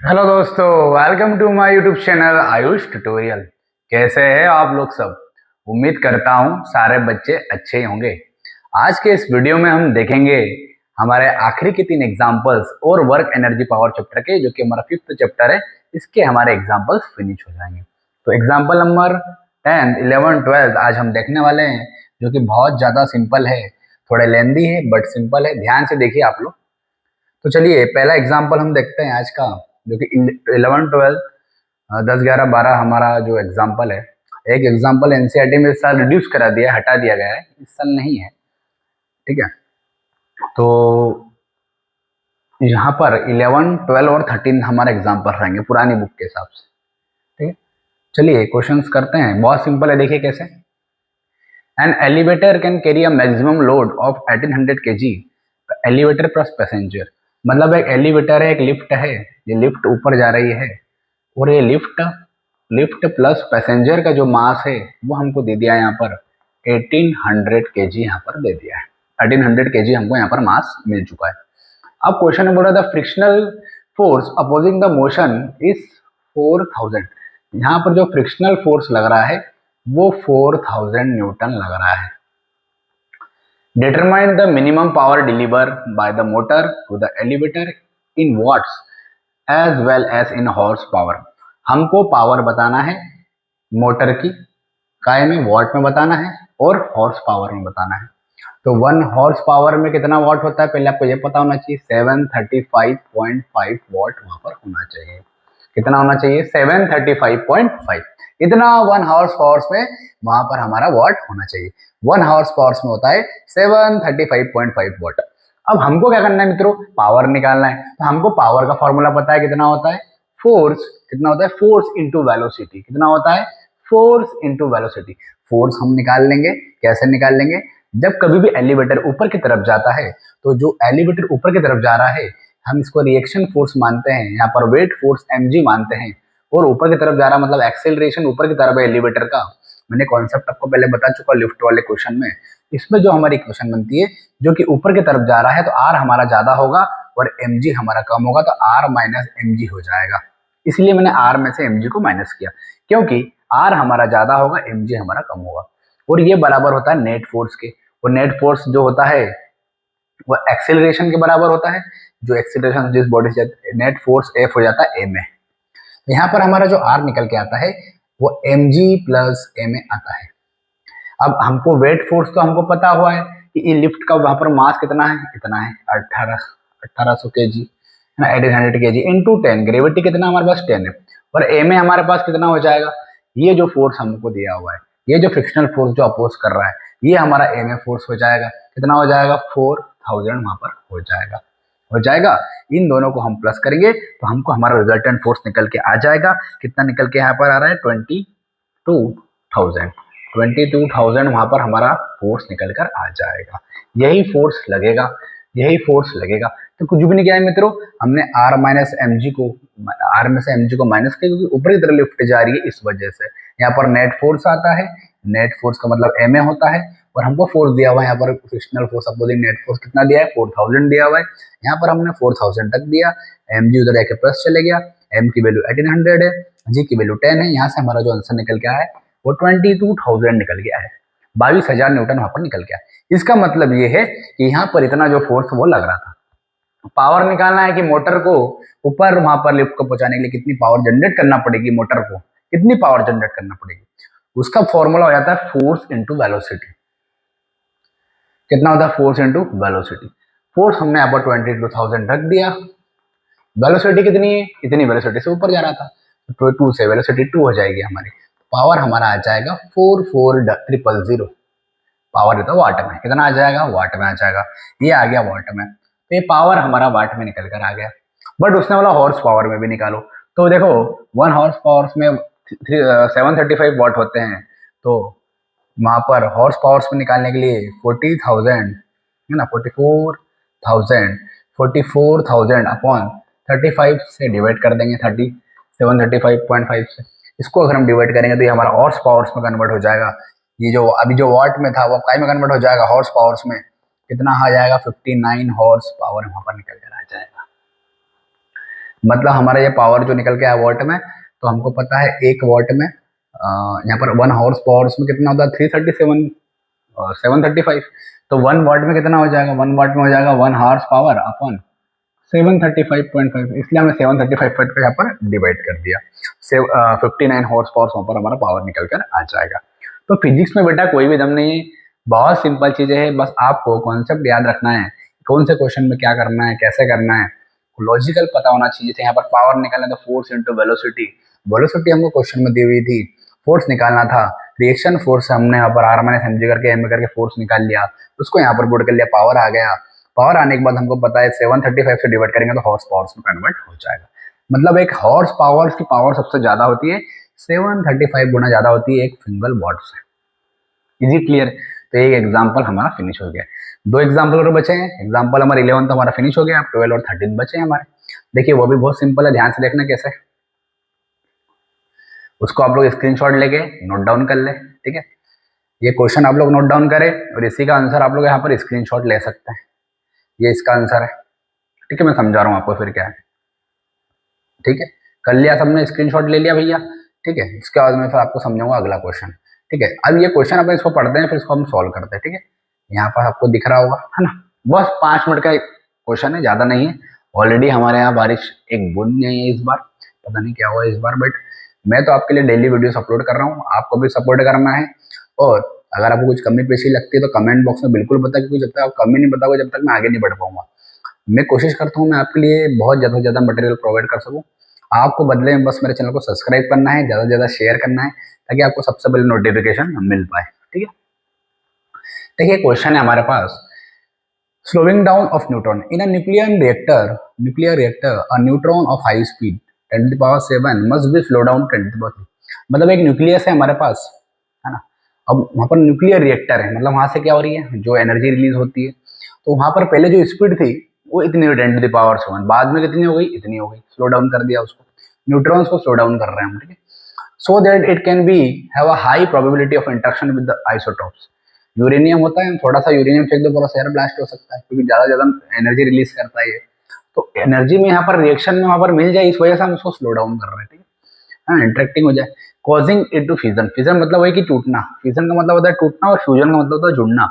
Hello दोस्तों, welcome to my YouTube channel Ayush tutorial. कैसे हैं आप लोग सब? उम्मीद करता हूँ सारे बच्चे अच्छे ही होंगे। आज के इस वीडियो में हम देखेंगे हमारे आखिरी के 3 एग्जांपल्स और वर्क एनर्जी पावर चैप्टर के, जो कि हमारा 5th चैप्टर है, इसके हमारे एग्जांपल्स फिनिश हो जाएंगे। तो एग्जाम्पल नंबर 10, 11, 12 आज हम देखने वाले हैं, जो कि बहुत ज्यादा सिंपल है, थोड़े लेंदी है बट सिंपल है। ध्यान से देखिए आप लोग। तो चलिए पहला एग्जाम्पल हम देखते हैं आज का, जो कि 11, 12, 10, 11, 12 हमारा जो एग्जाम्पल है। एक एग्जाम्पल एनसीईआरटी में इस साल रिड्यूस करा दिया है, हटा दिया गया है, इस साल नहीं है। ठीक है, तो यहाँ पर 11, 12 और 13 हमारे एग्जाम्पल रहेंगे पुरानी बुक के हिसाब से। ठीक है, चलिए क्वेश्चंस करते हैं। बहुत सिंपल है, देखिए कैसे। An elevator can carry a maximum load of 1800 kg। Elevator plus passenger, मतलब एक एलिवेटर है, एक लिफ्ट है, ये लिफ्ट ऊपर जा रही है, और ये लिफ्ट लिफ्ट प्लस पैसेंजर का जो मास है वो हमको दे दिया है यहाँ पर 1800 kg, यहाँ पर दे दिया है 1800 kg हमको यहाँ पर मास मिल चुका है। अब क्वेश्चन में बोला था frictional force opposing the motion is 4000। यहाँ पर जो फ्रिक्शनल फोर्स लग रहा है वो 4000 न्यूटन लग रहा है। Determine the minimum power deliver by the motor to the elevator in watts as well as in horse power. हमको पावर बताना है मोटर की, काय में वॉट में बताना है, और हॉर्स पावर में बताना है। तो 1 हॉर्स पावर में कितना वॉट होता है, पहले आपको ये पता होना चाहिए। 735.5 वॉट वहां पर होना चाहिए। कितना होना चाहिए? 735.5। इतना 1 हॉर्स पावर्स में वहां पर हमारा वॉट होना चाहिए। 1 हॉर्स पावर्स में होता है 735.5 वॉट। अब हमको क्या करना है मित्रों? पावर निकालना है। तो हमको पावर का फॉर्मूला पता है, कितना होता है? फोर्स। कितना होता है? Force into velocity. कितना होता है? Force into velocity. फोर्स हम निकाल लेंगे। कैसे निकाल लेंगे? जब कभी भी एलिवेटर ऊपर की तरफ जाता है, तो जो एलिवेटर ऊपर की तरफ जा रहा है हम इसको रिएक्शन फोर्स मानते हैं, यहाँ पर वेट फोर्स mg मानते हैं, और ऊपर की तरफ जा रहा मतलब एक्सेलरेशन ऊपर की तरफ है एलिवेटर का। मैंने कॉन्सेप्ट आपको पहले बता चुका लिफ्ट वाले क्वेश्चन में। इसमें जो हमारी इक्वेशन बनती है, जो कि ऊपर की तरफ जा रहा है, तो r हमारा ज्यादा होगा और mg हमारा कम होगा, तो r माइनस mg हो जाएगा। इसलिए मैंने r में से mg को माइनस किया, क्योंकि r हमारा ज्यादा होगा, mg हमारा कम होगा। और ये बराबर होता है नेट फोर्स के। और नेट फोर्स जो होता है वो एक्सेलरेशन के बराबर होता है। जो एक्सेलरेशन जिस बॉडी से, नेट फोर्स F हो जाता है ma। तो यहाँ पर हमारा जो R निकल के आता है वो mg प्लस ma आता है। अब हमको वेट फोर्स तो हमको पता हुआ है कि ये लिफ्ट का वहां पर मास कितना है, इतना है 1800 kg, है ना, 1800 kg इंटू 10। ग्रेविटी कितना हमारे पास? 10 है। और ma हमारे पास कितना हो जाएगा? ये जो फोर्स हमको दिया हुआ है, ये जो फ्रिक्शनल फोर्स जो अपोज कर रहा है, ये हमारा ma फोर्स हो जाएगा। कितना हो जाएगा? 4000 वहां पर हो जाएगा। हो जाएगा। इन दोनों को हम प्लस करेंगे तो हमको हमारा रिजल्टेंट फोर्स निकल के आ जाएगा। कितना निकल के यहाँ पर आ रहा है? 22,000। 22,000 वहां पर हमारा फोर्स निकल कर आ जाएगा। यही फोर्स लगेगा, यही फोर्स लगेगा। तो कुछ भी नहीं किया है मित्रों, हमने r माइनस एम जी को, r में से mg को माइनस किया, क्योंकि ऊपर की तरफ लिफ्ट जा रही है इस वजह से। यहाँ पर नेट फोर्स आता है, नेट फोर्स का मतलब ma होता है, और हमको फोर्स दिया हुआ है यहाँ पर frictional force opposing net force कितना दिया है? 4000 दिया हुआ है। यहाँ पर हमने 4000 तक दिया, mg उधर जाके प्लस चले गया, m की वैल्यू 1800 है, g की वैल्यू 10 है। यहाँ से हमारा जो आंसर निकल के आया है वो 22,000 निकल गया है। 22,000 न्यूटन वहां पर निकल गया। इसका मतलब ये है कि यहाँ पर इतना जो फोर्स वो लग रहा था। पावर निकालना है कि मोटर को ऊपर वहां पर लिफ्ट को पहुंचाने के लिए कितनी पावर जनरेट करना पड़ेगी, मोटर को कितनी पावर जनरेट करना पड़ेगी। उसका फॉर्मूला हो जाता है फोर्स इंटू वेलोसिटी। कितना होता है? Force into velocity. फोर्स हमने यहाँ पर 22,000 रख दिया। वेलोसिटी कितनी है? इतनी वेलोसिटी से ऊपर जा रहा था, तो 2 से वेलोसिटी 2 हो जाएगी हमारी। पावर हमारा आ जाएगा 44,000। पावर ये तो वाट में, कितना आ जाएगा? वाट में आ जाएगा। ये आ गया वाट में, तो ये पावर हमारा वाट में निकल कर आ गया। बट उसने बोला हॉर्स पावर में भी निकालो। तो देखो 1 हॉर्स पावर में 735 वॉट होते हैं, तो वहां पर हॉर्स पावर्स में निकालने के लिए 40,000 है ना, 44,000 अपॉन 35 से डिवाइड कर देंगे। 735.5 से इसको अगर हम डिवाइड करेंगे तो ये हमारा हॉर्स पावर्स में कन्वर्ट हो जाएगा। ये जो अभी जो वॉट में था वो काय में कन्वर्ट हो जाएगा? हॉर्स पावर्स में। कितना आ जाएगा? 59 हॉर्स पावर वहां पर निकल कर आ जाएगा। मतलब हमारा ये पावर जो निकल के आया वॉट में, तो हमको पता है 1 वॉट में यहाँ पर 1 हॉर्स पावर उसमें कितना होता है 337 और 735। तो 1 वॉट में कितना हो जाएगा, 1 वॉट में हो जाएगा 1 हॉर्स पावर अपॉन 735.5, इसलिए हमने 735 को यहाँ पर डिवाइड कर दिया। 59 हॉर्स पावर वहाँ पर हमारा पावर निकल कर आ जाएगा। तो फिजिक्स में बेटा कोई भी दम नहीं है, बहुत सिंपल चीजें है, बस आपको कॉन्सेप्ट याद रखना है, कौन से क्वेश्चन में क्या करना है, कैसे करना है, लॉजिकल पता होना चाहिए। यहाँ पर पावर निकालना था फोर्स इंटू वेलोसिटी, वेलोसिटी हमको क्वेश्चन में दी हुई थी, फोर्स निकालना था, रिएक्शन फोर्स हमने यहाँ पर आर माइनस एमजी करके एम करके फोर्स निकाल लिया, उसको यहाँ पर पुट कर लिया, पावर आ गया। पावर आने के बाद हमको पता है 735 से डिवाइड करेंगे तो हॉर्स पावर्स में कन्वर्ट हो जाएगा। मतलब एक हॉर्स पावर्स की पावर सबसे ज्यादा होती है, 735 गुना ज्यादा होती है एक सिंगल वॉट से। Is it clear? तो एक एग्जाम्पल हमारा फिनिश हो गया। 2 एग्जाम्पल और बचे हैं, एग्जाम्पल हमारा 11 तो हमारा फिनिश हो गया, अब 12 और 13 बचे हैं हमारे। देखिए वो भी बहुत सिंपल है, ध्यान से देखना कैसे। उसको आप लोग स्क्रीनशॉट लेके नोट डाउन कर ले, ठीक है। ये क्वेश्चन आप लोग नोट डाउन करें और इसी का आंसर आप लोग यहाँ पर स्क्रीनशॉट ले सकते हैं। ये इसका आंसर है, ठीक है। मैं समझा रहा हूँ आपको फिर क्या है, ठीक है। कर लिया सबने, स्क्रीनशॉट ले लिया भैया, ठीक है। इसके बाद में फिर आपको समझाऊंगा अगला क्वेश्चन, ठीक है। अब ये क्वेश्चन अपन इसको पढ़ते हैं, फिर इसको हम सॉल्व करते हैं, ठीक है। यहाँ पर आपको दिख रहा होगा, है ना। बस 5 मिनट का क्वेश्चन है, ज्यादा नहीं है। ऑलरेडी हमारे यहाँ बारिश एक बूंद नहीं है इस बार, पता नहीं क्या हुआ इस बार, बट मैं तो आपके लिए डेली वीडियोस अपलोड कर रहा हूँ, आपको भी सपोर्ट करना है। और अगर आपको कुछ कमी पेशी लगती है तो कमेंट बॉक्स में बिल्कुल बता, क्योंकि जब तक आप कमी नहीं बताओगे जब तक मैं आगे नहीं बढ़ पाऊंगा। मैं कोशिश करता हूँ मैं आपके लिए बहुत ज़्यादा से ज़्यादा मटेरियल प्रोवाइड कर सकूँ। आपको बदले में बस मेरे चैनल को सब्सक्राइब करना है, ज़्यादा से ज़्यादा शेयर करना है, ताकि आपको सबसे पहले नोटिफिकेशन मिल पाए, ठीक है। देखिए क्वेश्चन है हमारे पास, slowing down of neutron in a nuclear reactor a neutron of high speed 10⁷ must be slow down 10⁻3। मतलब एक न्यूक्लियस है हमारे पास, है ना। अब वहाँ पर न्यूक्लियर रिएक्टर है, मतलब वहाँ से क्या हो रही है, जो एनर्जी रिलीज होती है, तो वहाँ पर पहले जो स्पीड थी वो इतनी हुई 10⁻7, बाद में कितनी हो गई, इतनी हो गई, स्लो डाउन कर दिया उसको, न्यूट्रॉन्स को स्लो डाउन कर रहे हैं हम, ठीक है। So that it can be have a high probability of interaction with the isotopes. Uranium होता है, थोड़ा सा यूरेनियम फेंक दो पूरा शहर ब्लास्ट हो सकता है, क्योंकि ज्यादा ज्यादा एनर्जी रिलीज करता है ये। तो एनर्जी में यहाँ पर रिएक्शन में वहां पर मिल जाए, इस वजह से हम उसको स्लो डाउन कर रहे हैं, ठीक है। हाँ, इंटरेक्टिंग हो जाए, causing it to fusion. Fusion मतलब है कि टूटना, फ्यूजन का मतलब होता है टूटना, और फ्यूजन का मतलब होता है जुड़ना।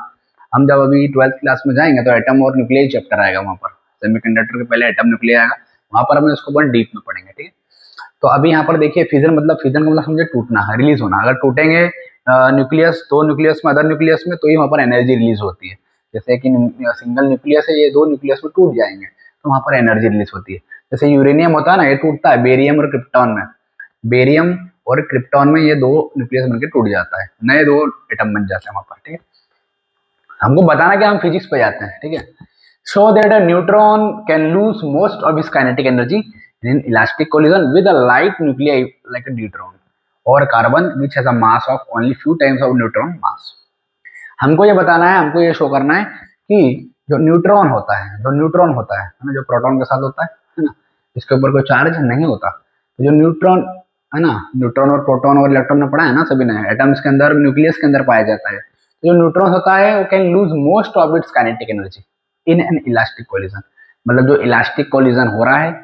हम जब अभी 12th क्लास में जाएंगे तो एटम और न्यूक्लियर चैप्टर आएगा, वहां पर सेमीकंडक्टर के पहले एटम न्यूक्लियर आएगा, वहां पर हम इसको बहुत डीप में पढ़ेंगे, ठीक है। तो अभी यहाँ पर देखिए फ्यूजन का मतलब समझे टूटना, रिलीज होना। अगर टूटेंगे न्यूक्लियस, दो न्यूक्लियस में, अदर न्यूक्लियस में, तो ही वहाँ पर एनर्जी रिलीज होती है। जैसे कि सिंगल न्यूक्लियस है, ये 2 न्यूक्लियस में टूट जाएंगे तो वहाँ पर एनर्जी रिलीज होती है। जैसे यूरेनियम होता है ना, ये टूटता है बेरियम और क्रिप्टॉन में, बेरियम और क्रिप्टॉन में ये 2 न्यूक्लियस बनकर टूट जाता है, नए 2 एटम बन जाते हैं वहाँ पर, ठीक है। हमको बताना कि हम फिजिक्स पे जाते हैं, ठीक है। Show that a neutron can lose most of its kinetic energy in elastic collision with a light nuclei like a deuteron or carbon which has a mass of only few times of neutron mass। हमको ये बताना है, हमको ये show करना है कि जो न्यूट्रॉन होता है, ना, जो प्रोटॉन के साथ होता है ना, इसके ऊपर कोई चार्ज नहीं होता, तो जो न्यूट्रॉन है ना, न्यूट्रॉन और प्रोटॉन और इलेक्ट्रॉन ने पढ़ा है ना सभी ने, एटम्स के अंदर, न्यूक्लियस के अंदर पाया जाता है। तो जो न्यूट्रॉन होता है वो can lose most of its kinetic energy in an elastic collision. मतलब जो इलास्टिक कोलिजन हो रहा है,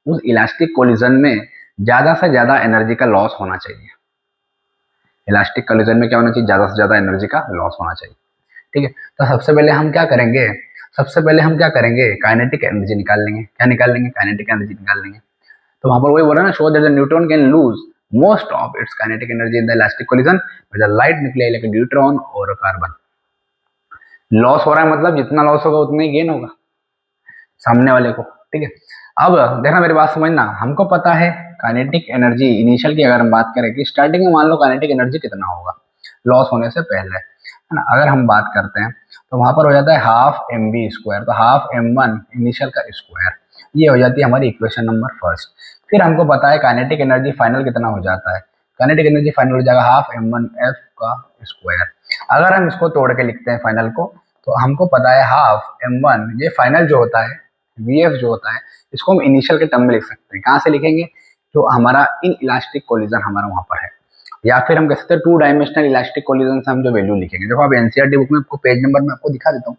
उस इलास्टिक कोलिजन में ज्यादा से ज्यादा एनर्जी का लॉस होना चाहिए। इलास्टिक कोलिजन में क्या होना चाहिए, ज्यादा से ज्यादा एनर्जी का लॉस होना चाहिए, ठीक है। तो सबसे पहले हम क्या करेंगे, काइनेटिक एनर्जी निकाल लेंगे। क्या निकाल लेंगे, काइनेटिक एनर्जी निकाल लेंगे। तो वहां पर वही बोला ना, show that the neutron can lose most of its kinetic energy in the elastic collision with a light nuclei like a neutron और कार्बन। लॉस हो रहा है मतलब जितना लॉस होगा उतना ही गेन होगा सामने वाले को, ठीक है। अब देखना, मेरी बात समझना, हमको पता है काइनेटिक एनर्जी इनिशियल की, अगर हम बात करें कि स्टार्टिंग में मान लो काइनेटिक एनर्जी कितना होगा लॉस होने से पहले, है ना। अगर हम बात करते हैं तो वहां पर हो जाता है हाफ mv², तो हाफ m1 इनिशियल का स्क्वायर, ये हो जाती है हमारी इक्वेशन नंबर फर्स्ट। फिर हमको पता है काइनेटिक एनर्जी फाइनल कितना हो जाता है, काइनेटिक एनर्जी फाइनल हो जाएगा हाफ m1f का स्क्वायर। अगर हम इसको तोड़ के लिखते हैं फाइनल को, तो हमको पता है हाफ m1, ये फाइनल जो होता है vf जो होता है, इसको हम इनिशियल के टर्म में लिख सकते हैं। कहाँ से लिखेंगे, जो हमारा इन इलास्टिक कोलिजन हमारा वहां पर है, या फिर हम कह सकते हैं 2 डायमेंशनल इलास्टिक कोलिजन से हम जो वैल्यू लिखेंगे। देखो आप एनसीईआरटी बुक में आपको पेज नंबर में आपको दिखा देता हूँ,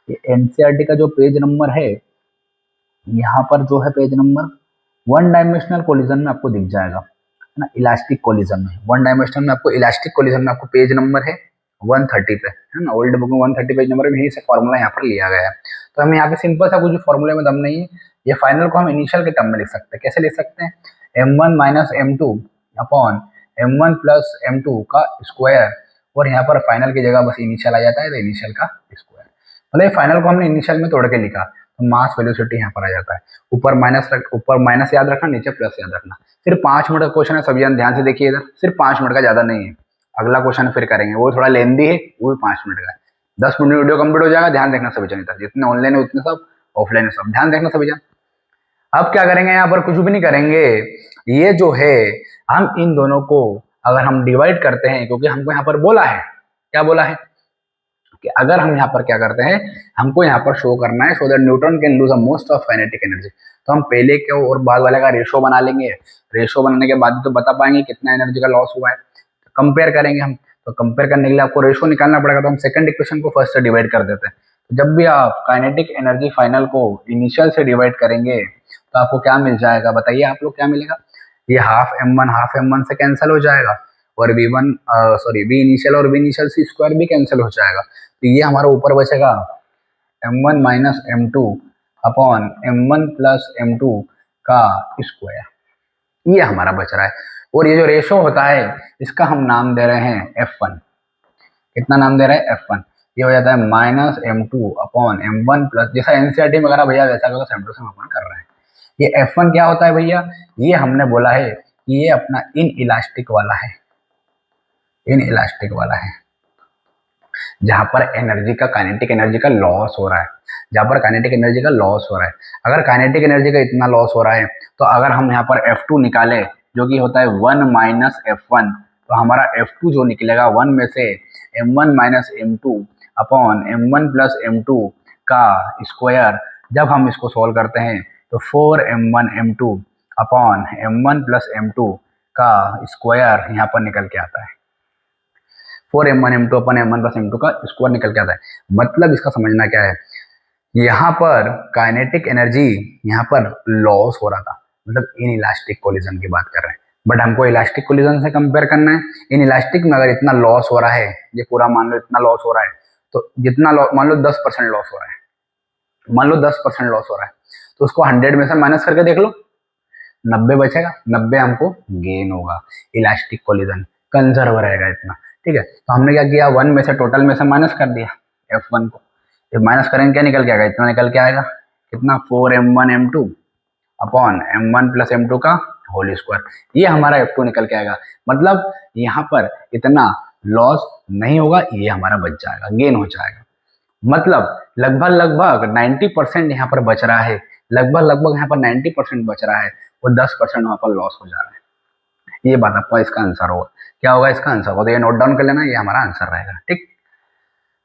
ये एनसीईआरटी का जो पेज नंबर है, यहाँ पर जो है page number one dimensional collision में आपको दिख जाएगा है ना, इलास्टिक कोलिजन में, वन डायमेंशनल में आपको, इलास्टिक कोलिजन में आपको पेज नंबर है 130 पे है ना, ओल्ड बुक में 130 पेज नंबर में यही से फॉर्मूला यहाँ पर लिया गया है। तो हमें यहाँ पे सिंपल सा कुछ फॉर्मूले में दम नहीं है, ये फाइनल को हम इनिशियल के टर्म में लिख सकते हैं। कैसे लिख सकते हैं, m1 minus m2 upon m1 plus m2 का स्क्वायर, और यहाँ पर फाइनल की जगह बस इनिशियल आ जाता है तो इनिशियल का स्क्वायर। मतलब फाइनल को हमने इनिशियल में तोड़ के लिखा तो मास वेलोसिटी यहाँ पर आ जाता है। ऊपर माइनस याद रखना, नीचे प्लस याद रखना। सिर्फ 5 मिनट का क्वेश्चन है, सभी ध्यान से देखिए इधर, सिर्फ 5 मिनट का, ज्यादा नहीं है। अगला क्वेश्चन फिर करेंगे, वो थोड़ा लेंदी है, वो भी 5 मिनट का है। 10 मिनट में वीडियो कंप्लीट हो जाएगा। ध्यान देखना सभी जन, जितने ऑनलाइन है उतने सब, ऑफलाइन है सब, ध्यान देखना सभी जन। अब क्या करेंगे, यहाँ पर कुछ भी नहीं करेंगे, ये जो है हम इन दोनों को अगर हम डिवाइड करते हैं, क्योंकि हमको यहाँ पर बोला है, क्या बोला है कि अगर हम यहाँ पर क्या करते हैं, हमको यहाँ पर शो करना है so that neutron can lose a most of kinetic energy, तो हम पहले के और बाद वाले का रेशो बना लेंगे। रेशो बनाने के बाद तो बता पाएंगे कितना एनर्जी का लॉस हुआ है, तो कंपेयर करेंगे हम। तो कंपेयर करने के लिए आपको रेशो निकालना पड़ेगा, तो हम सेकंड इक्वेशन को फर्स्ट से डिवाइड कर देते हैं। तो जब भी आप काइनेटिक एनर्जी फाइनल को इनिशियल से डिवाइड करेंगे तो आपको क्या मिल जाएगा, बताइए आप लोग, क्या मिलेगा, ये हाफ m1 से कैंसिल हो जाएगा, और v इनिशियल और v इनिशियल सी स्क्वायर भी कैंसिल हो जाएगा। तो ये हमारा ऊपर बचेगा m1 minus m2 upon m1 plus m2 का स्क्वायर, ये हमारा बच रहा है। और ये जो रेशो होता है इसका हम नाम दे रहे हैं F1। कितना नाम दे रहे हैं, F1। ये हो जाता है minus m2 upon m1 plus, जैसा एनसीईआरटी में भैया वैसा का सेम टू सेम अपन कर रहे हैं। ये F1 क्या होता है भैया, ये हमने बोला है कि ये अपना इन इलास्टिक वाला है, इन इलास्टिक वाला है, जहां पर एनर्जी का, काइनेटिक एनर्जी का लॉस हो रहा है, जहां पर काइनेटिक एनर्जी का लॉस हो रहा है। अगर काइनेटिक एनर्जी का इतना लॉस हो रहा है तो अगर हम यहाँ पर F2 निकाले जो कि होता है 1 माइनस F1, तो हमारा F2 जो निकलेगा 1 में से m1 minus m2 upon m1 plus m2 का स्क्वायर, जब हम इसको सॉल्व करते हैं तो 4m1 m2 upon m1 plus m2 का स्क्वायर यहाँ पर निकल के आता है। 4m1 m2 अपन m1 प्लस m2 का स्क्वायर निकल के आता है। मतलब इसका समझना क्या है, यहाँ पर काइनेटिक एनर्जी यहाँ पर लॉस हो रहा था, मतलब इन इलास्टिक कोलिजन की बात कर रहे हैं, बट हमको इलास्टिक कोलिजन से कंपेयर करना है। इन इलास्टिक में अगर इतना लॉस हो रहा है, ये पूरा मान लो इतना लॉस हो रहा है, तो जितना मान लो 10% लॉस हो रहा है, मान लो 10% लॉस हो रहा है, तो उसको 100 में से माइनस करके देख लो, 90 बचेगा, 90 हमको गेन होगा। इलास्टिक कोलिजन कंजर्व रहेगा इतना, ठीक है। तो हमने क्या किया, 1 में से टोटल में से माइनस कर दिया F1 को, जब माइनस करेंगे क्या निकल के आएगा, इतना निकल के आएगा, कितना 4m1 m2 upon m1 plus m2 का होल स्क्वायर, ये हमारा F2 निकल के आएगा। मतलब यहाँ पर इतना लॉस नहीं होगा, ये हमारा बच जाएगा, गेन हो जाएगा। मतलब लगभग 90% यहाँ पर बच रहा है, लगभग यहाँ पर 90% बच रहा है, वो 10% वहाँ पर लॉस हो जा रहा है। ये बात आपका इसका आंसर होगा। क्या होगा इसका आंसर होगा, तो ये नोट डाउन कर लेना, ये हमारा आंसर रहेगा, ठीक।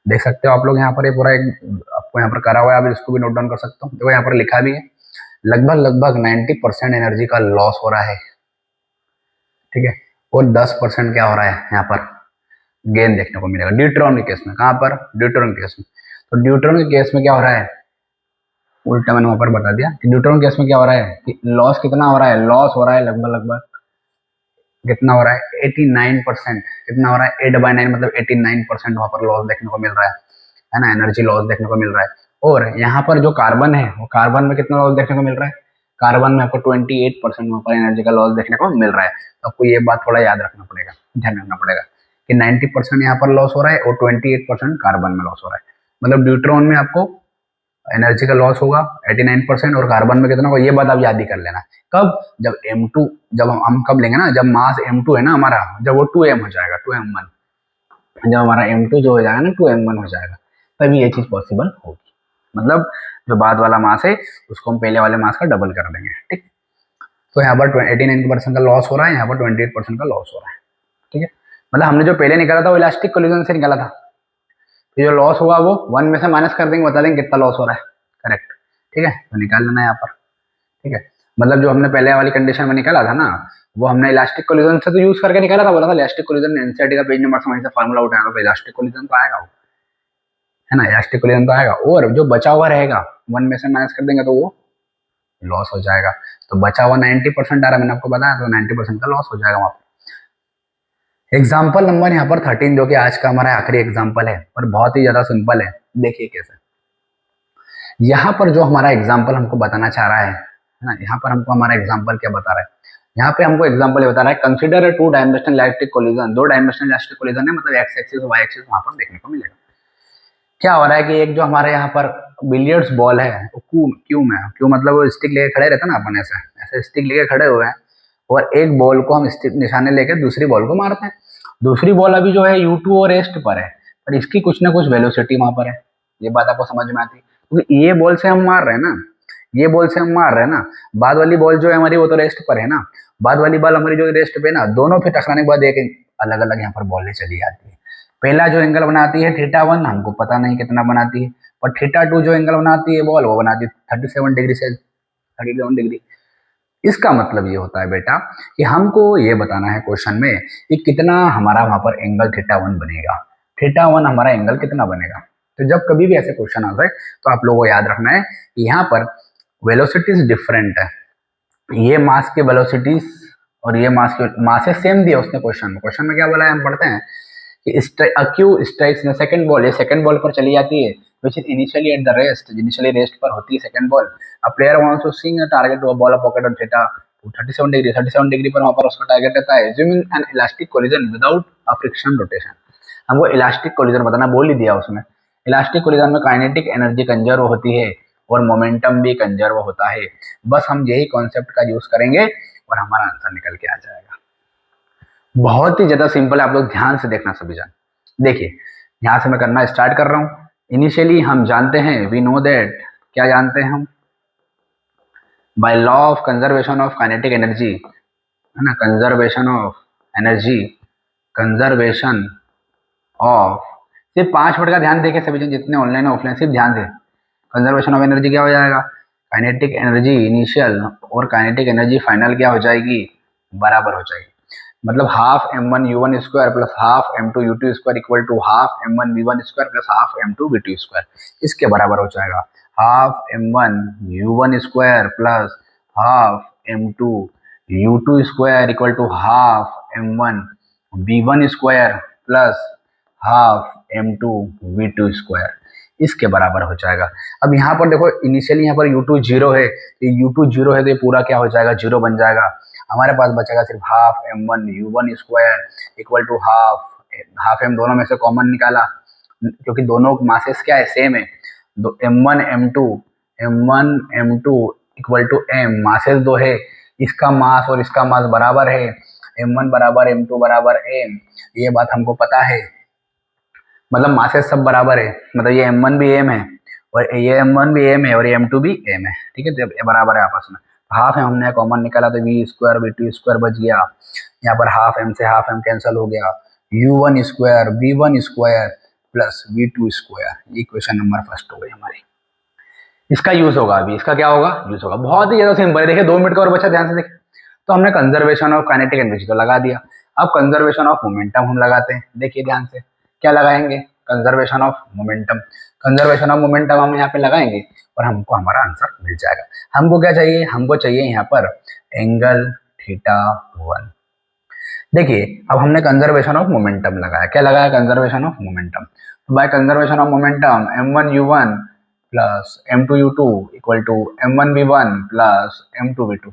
देख सकते हो आप लोग यहाँ पर, ये पूरा एक आपको यहाँ पर करा हुआ है, आप इसको भी नोट डाउन कर सकते हो। देखो यहाँ पर लिखा भी है, लगभग 90% एनर्जी का लॉस हो रहा है, ठीक है, और 10% क्या हो रहा है यहाँ पर गेन देखने को मिलेगा ड्यूट्रॉन के केस में। कहाँ पर, ड्यूट्रॉन केस में। तो ड्यूट्रॉन के केस में क्या हो रहा है, उल्टा मैंने वहां पर बता दिया कि ड्यूट्रॉन केस में क्या हो रहा है कि लॉस कितना हो रहा है, लॉस हो रहा है लगभग कितना हो रहा है 89%, कितना हो रहा है 8/9, मतलब 89% वहां पर लॉस देखने को मिल रहा है ना, एनर्जी लॉस देखने को मिल रहा है। और यहाँ पर जो कार्बन है, वो कार्बन में कितना लॉस देखने को मिल रहा है, कार्बन में आपको 28% वहां पर एनर्जी का लॉस देखने को मिल रहा है। तो आपको ये बात थोड़ा याद रखना पड़ेगा, ध्यान रखना पड़ेगा कि 90% यहाँ पर लॉस हो रहा है और 28% कार्बन में लॉस हो रहा है। मतलब ड्यूट्रॉन में आपको एनर्जी का लॉस होगा 89% और कार्बन में कितना होगा, ये बात आप याद ही कर लेना। कब, जब M2, जब हम कब लेंगे ना, जब मास M2 है ना हमारा, जब वो 2m हो जाएगा, 2m1, जब हमारा M2 जो हो जाएगा ना 2m1 हो जाएगा, तभी ये चीज पॉसिबल होगी। मतलब जो बाद वाला मास है उसको हम पहले वाले मास का डबल कर देंगे, ठीक। तो यहाँ पर 89% का लॉस हो रहा है, यहाँ पर 28% का लॉस हो रहा है, ठीक है। मतलब हमने जो पहले निकाला था वो इलास्टिक कोलिजन से निकाला था, तो जो लॉस हुआ वो 1 में से माइनस कर देंगे, बता देंगे कितना लॉस हो रहा है, करेक्ट, ठीक है। तो निकाल लेना यहाँ पर, ठीक है। मतलब जो हमने पहले वाली कंडीशन में निकाला था ना, वो हमने इलास्टिक कोलिजन से तो यूज करके निकाला था, बोला था इलास्टिक कोलिजन, एनसीईआरटी का पेज नंबर से वहीं से फार्मूला उठाया था, तो इलास्टिक कोलिजन तो आएगा वो, है ना, इलास्टिक कोलिजन तो आएगा। और जो बचा हुआ रहेगा 1 में से माइनस कर देंगे तो वो लॉस हो जाएगा। तो बचा हुआ 90% आ रहा है, मैंने आपको बताया, तो 90% का लॉस हो जाएगा वहां पर। एग्जाम्पल नंबर यहाँ पर 13 जो कि आज का हमारा आखिरी एग्जाम्पल है और बहुत ही ज्यादा सिंपल है। देखिए कैसे यहाँ पर जो हमारा एग्जाम्पल हमको बताना चाह रहा है ना, यहाँ पर हमको हमारा एग्जाम्पल क्या बता रहा है, यहाँ पे हमको एग्जाम्पल बता रहा है consider two dimensional electric collision. दो डायमेंशनल इलेक्ट्रिक कोलिजन है, मतलब एक्स एक्सिस वाई एक्सिस वहां पर देखने को मिलेगा। क्या हो रहा है कि एक जो हमारे यहाँ पर बिलियर्ड्स बॉल है वो क्यू में, क्यू मतलब वो स्टिक लेके खड़े रहते हैं ना, अपन ऐसे ऐसे स्टिक लेके खड़े हुए हैं और एक बॉल को हम स्टिक निशाने लेके दूसरी बॉल को मारते हैं। दूसरी बॉल अभी जो है U2 और रेस्ट पर है, पर इसकी कुछ ना कुछ वेलोसिटी वहां पर है। ये बात आपको समझ में आती है, क्योंकि ये बॉल से हम मार रहे हैं ना, ये बॉल से हम मार रहे हैं ना, बाद वाली बॉल जो है हमारी वो तो रेस्ट पर है ना, बाद वाली बॉल हमारी जो रेस्ट पे ना, दोनों फिर टकराने के बाद एक अलग अलग यहाँ पर बॉलें चली जाती है। पहला जो एंगल बनाती है θ1 हमको पता नहीं कितना बनाती है, और θ2 जो एंगल बनाती है बॉल वो बनाती है 37 डिग्री से 37 डिग्री। इसका मतलब ये होता है बेटा कि हमको ये बताना है क्वेश्चन में कि कितना हमारा वहां पर एंगल θ1 बनेगा, θ1 हमारा एंगल कितना बनेगा। तो जब कभी भी ऐसे क्वेश्चन आ जाए तो आप लोगों को याद रखना है कि यहाँ पर वेलोसिटीज डिफरेंट है, ये मास के वेलोसिटीज और ये मासेस सेम दिया उसने क्वेश्चन में क्या बोला है, हम पढ़ते हैं कि cue strikes in second ball, ये सेकंड बॉल पर चली जाती है which is initially at the rest, initially rest पर होती है second ball. A player wants to swing a target to a ball of pocket on theta 37 degree पर वहां पर उसका टारगेट रहता है। Assuming an elastic collision without a friction rotation, हमको इलास्टिक कोलिजन बताना बोल ही दिया उसमें। इलास्टिक कोलिजन में काइनेटिक एनर्जी कंजर्व होती है और मोमेंटम भी कंजर्व होता है। बस हम यही कॉन्सेप्ट का यूज करेंगे और हमारा आंसर निकल के आ जाएगा। बहुत ही ज्यादा सिंपल है, आप लोग ध्यान से देखना सभी जान। देखिए यहां से मैं करना स्टार्ट कर रहा हूं। इनिशियली हम जानते हैं, वी नो दैट, क्या जानते हैं हम, by law of conservation of kinetic energy, है ना, conservation of energy, conservation of, सिर्फ 5 मिनट का ध्यान देके सभी जन, जितने ऑनलाइन ऑफलाइन सिर्फ ध्यान दे। कंजर्वेशन ऑफ एनर्जी क्या हो जाएगा, काइनेटिक एनर्जी इनिशियल और काइनेटिक एनर्जी फाइनल क्या हो जाएगी, बराबर हो जाएगी। मतलब half m1 u1 square plus half m2 u2 square equal to half m1 v1 square plus half m2 v2 square, इसके बराबर हो जाएगा। Half m1 u1 square plus half m2 u2 square equal to half m1 v1 square plus half m2 v2 square, इसके बराबर हो जाएगा। अब यहाँ पर देखो इनिशियली यहाँ पर U2 0 है, तो U2 0 है तो ये पूरा क्या हो जाएगा, 0 बन जाएगा। हमारे पास बचेगा सिर्फ half m1 u1 square equal to half m दोनों में से कॉमन निकाला, क्योंकि दोनों मासेस क्या है, सेम है। दो m1 m2 equal to m, masses दो है, इसका मास और इसका मास बराबर है, m1 बराबर m2 बराबर m, ये बात हमको पता है। मतलब मासेस सब बराबर है, मतलब ये m1 भी m है और ये m1 भी m है और ये m2 भी m है, ठीक है, तो बराबर है आपस में। हाफ है हमने कॉमन निकाला तो v स्क्वायर v2 स्क्वायर बच गया, यहाँ पर हाफ m से हाफ m कैंसिल हो गया, u1 square v1 square plus v2 square, ये इक्वेशन नंबर फर्स्ट हो गई हमारी। इसका यूज होगा, अभी इसका क्या होगा, यूज होगा। बहुत ही ज्यादा सिंपल है, देखिए 2 मिनट का और बचा, ध्यान से देखिए। तो हमने कंजर्वेशन ऑफ काइनेटिक एनर्जी तो लगा दिया, अब कंजर्वेशन ऑफ मोमेंटम हम लगाते हैं। देखिए ध्यान से क्या लगाएंगे, conservation of momentum. Conservation of momentum हम यहाँ पे लगाएंगे और हमको हमारा आंसर मिल जाएगा। हमको क्या चाहिए, हमको चाहिए यहाँ पर एंगल θ1। देखिए अब हमने कंजर्वेशन ऑफ मोमेंटम लगाया, क्या लगाया, कंजर्वेशन ऑफ मोमेंटम। तो by conservation of momentum m1 u1 plus m2 u2 equal to m1 v1 plus m2 v2।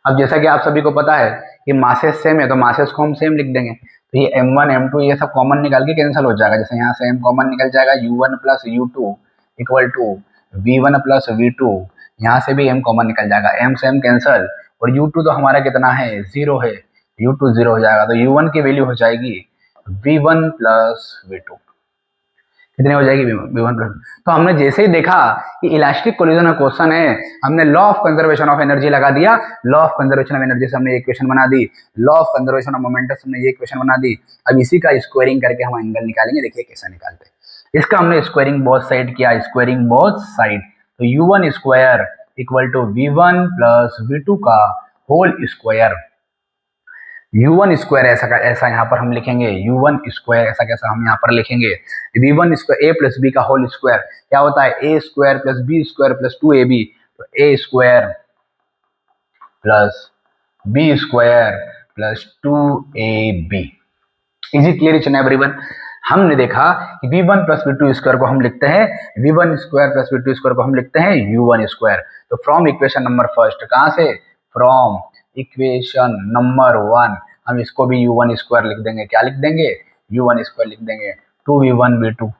अब जैसा कि आप सभी को पता है कि मासेस सेम है तो मासेस को हम सेम लिख देंगे, तो ये m1 m2 ये सब कॉमन निकाल के कैंसिल हो जाएगा। जैसे यहाँ से m कॉमन निकल जाएगा, u1 plus u2 equal to v1 plus v2, यहाँ से भी m कॉमन निकल जाएगा, m से m कैंसिल, और u2 तो हमारा कितना है, 0 है, u2 0 हो जाएगा, तो u1 की वैल्यू हो जाएगी v1 प्लस v2, कितनी हो जाएगी, v1 प्लस। तो हमने जैसे ही देखा कि इलास्टिक कोलिजन का क्वेश्चन है, हमने law of conservation of energy लगा दिया, law of conservation of energy से हमने इक्वेशन बना दी, law of conservation of momentum से हमने ये इक्वेशन बना दी। अब इसी का स्क्वायरिंग करके हम एंगल निकालेंगे, देखिए कैसा निकालते हैं। इसका हमने स्क्वायरिंग बोथ साइड किया, स्क्वायरिंग बोथ साइड, तो u1 square equal to v1 plus v2 का होल स्क्वायर। u1 स्क्वायर ऐसा यहाँ पर हम लिखेंगे, u1 स्क्वायर ऐसा कैसा हम यहाँ पर लिखेंगे, v1 square a plus B का होल स्क्वायर क्या होता है, a square plus B square plus 2ab तो A square plus B square plus 2ab। Easy clear each and everyone. हमने देखा कि v1 प्लस v2 स्क्वायर को हम लिखते हैं v1 square plus v2 square को हम लिखते हैं u1 स्क्वायर। तो फ्रॉम इक्वेशन नंबर फर्स्ट, कहां से, फ्रॉम इक्वेशन नंबर 1 हम इसको भी u1 स्क्वायर लिख देंगे। क्या लिख देंगे, u1 स्क्वायर लिख देंगे। 2v1 v2,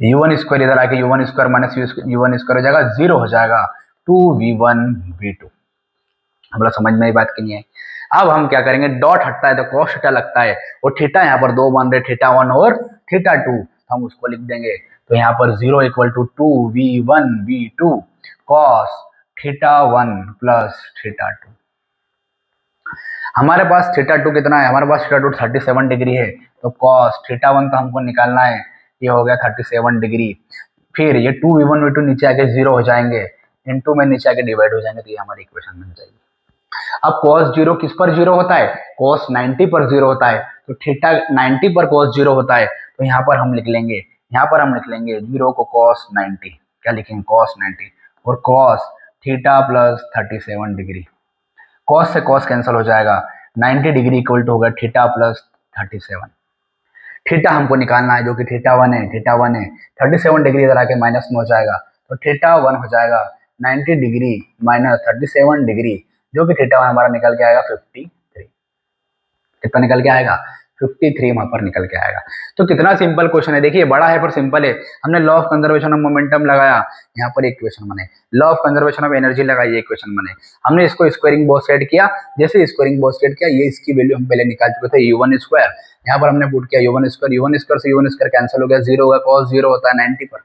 u1 स्क्वायर इधर आके u1 square minus u1 square हो जाएगा, 0 हो जाएगा, 2v1 v2। हम लोग समझ में ये बात की नहीं है। अब हम क्या करेंगे, डॉट हटता है तो कॉस थीटा लगता है, और थीटा यहाँ पर दो बन रहे, थीटा 1 और थीटा 2, हम उसको लिख देंगे। तो यहाँ पर 0 equal to 2v1 v2 cos theta 1 plus theta 2। हमारे पास थीटा 2 कितना है, हमारे पास थीटा 2 37 डिग्री है, तो कॉस थीटा 1 तो हमको निकालना है, ये हो गया 37 डिग्री। फिर ये 2v1 v2 नीचे आके 0 हो जाएंगे, इनटू में नीचे आके डिवाइड हो जाएंगे, तो ये हमारी इक्वेशन बन जाएगी। अब cos 0 किस पर 0 होता है, cos 90 पर 0 होता है, तो थीटा 90 पर cos 0 होता है, तो यहाँ पर हम लिख लेंगे, 0 को cos 90, क्या लिखेंगे, cos 90, और cos theta plus 37 degree, cos से cos कैंसिल हो जाएगा, 90 डिग्री इक्वल टू होगा थीटा प्लस 37। थीटा हमको निकालना है जो कि थीटा 1 है, 37 डिग्री इधर आके माइनस में हो जाएगा, तो थीटा 1 हो जाएगा 90 डिग्री माइनस 37 डिग्री, जो कि थीटा 1 हमारा निकल के आएगा 53। कितना निकल के आएगा, 53 वहां पर निकल के आएगा। तो कितना सिंपल क्वेश्चन है, देखिए बड़ा है पर सिंपल है। हमने law of conservation of momentum लगाया, यहाँ पर एक क्वेश्चन बने, law of conservation of energy लगाई, एक क्वेश्चन बने। हमने इसको स्क्वायरिंग बोथ साइड किया, जैसे स्क्वायरिंग बोथ साइड किया, ये इसकी वैल्यू हम पहले निकाल चुके थे u1 स्क्वायर, यहाँ पर हमने पुट किया u1 स्क्वायर से u1 स्क्वायर कैंसिल हो गया, 0 होगा, cos 0 होता है 90 पर,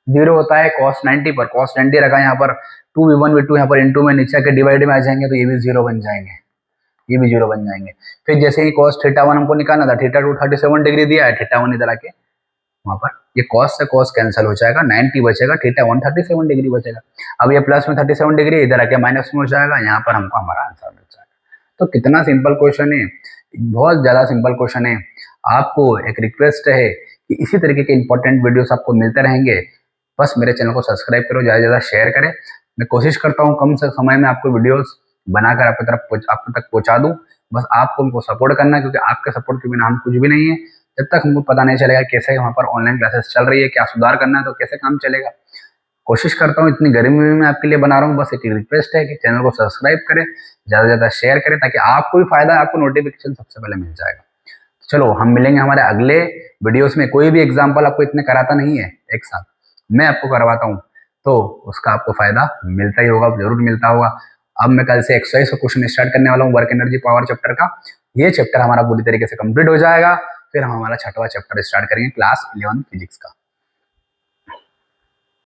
0 होता है cos 90 पर, cos 90 रखा यहाँ पर, 2v1 v2 यहाँ पर इनटू में नीचे के डिवाइड में आ जाएंगे, तो ये भी 0 बन जाएंगे, ये भी 0 बन जाएंगे। फिर जैसे ही cos थीटा 1 हमको निकालना था, थीटा 2 37 डिग्री दिया है, थीटा 1 इधर आके वहां पर ये cos से cos कैंसिल हो जाएगा, 90 बचेगा, थीटा 1 37 डिग्री बचेगा। अब ये प्लस में 37 डिग्री इधर आके माइनस में हो जाएगा, यहाँ पर हमको हमारा आंसर मिल जाएगा। तो कितना सिंपल क्वेश्चन है, बहुत ज्यादा सिंपल क्वेश्चन है। आपको एक रिक्वेस्ट है कि इसी तरीके के इंपॉर्टेंट वीडियोस आपको मिलते रहेंगे, बस मेरे चैनल को सब्सक्राइब करो, ज़्यादा से ज़्यादा शेयर करें। मैं कोशिश करता हूँ कम से समय में आपको वीडियोस बनाकर आपकी तक पहुँचा दूँ। बस आपको हमको सपोर्ट करना है, क्योंकि आपके सपोर्ट के बिना हम कुछ भी नहीं है। जब तक हमको पता नहीं चलेगा कैसे वहाँ पर ऑनलाइन क्लासेस चल रही है, क्या सुधार करना है, तो कैसे काम चलेगा। कोशिश करता हूँ, इतनी गर्मी में मैं आपके लिए बना रहा हूँ। बस एक रिक्वेस्ट है कि चैनल को सब्सक्राइब करें, ज़्यादा से ज़्यादा शेयर करें, ताकि आपको भी फायदा, आपको नोटिफिकेशन सबसे पहले मिल जाएगा। चलो हम मिलेंगे हमारे अगले वीडियोस में। कोई भी एग्जाम्पल आपको इतने कराता नहीं है, एक साथ मैं आपको करवाता हूँ, तो उसका आपको फायदा मिलता ही होगा, जरूर मिलता होगा। अब मैं कल से एक्सरसाइज का क्वेश्चन स्टार्ट करने वाला हूँ, वर्क एनर्जी पावर चैप्टर का। ये चैप्टर हमारा पूरी तरीके से कंप्लीट हो जाएगा, फिर हम हमारा 6वां चैप्टर स्टार्ट करेंगे क्लास 11 फिजिक्स का।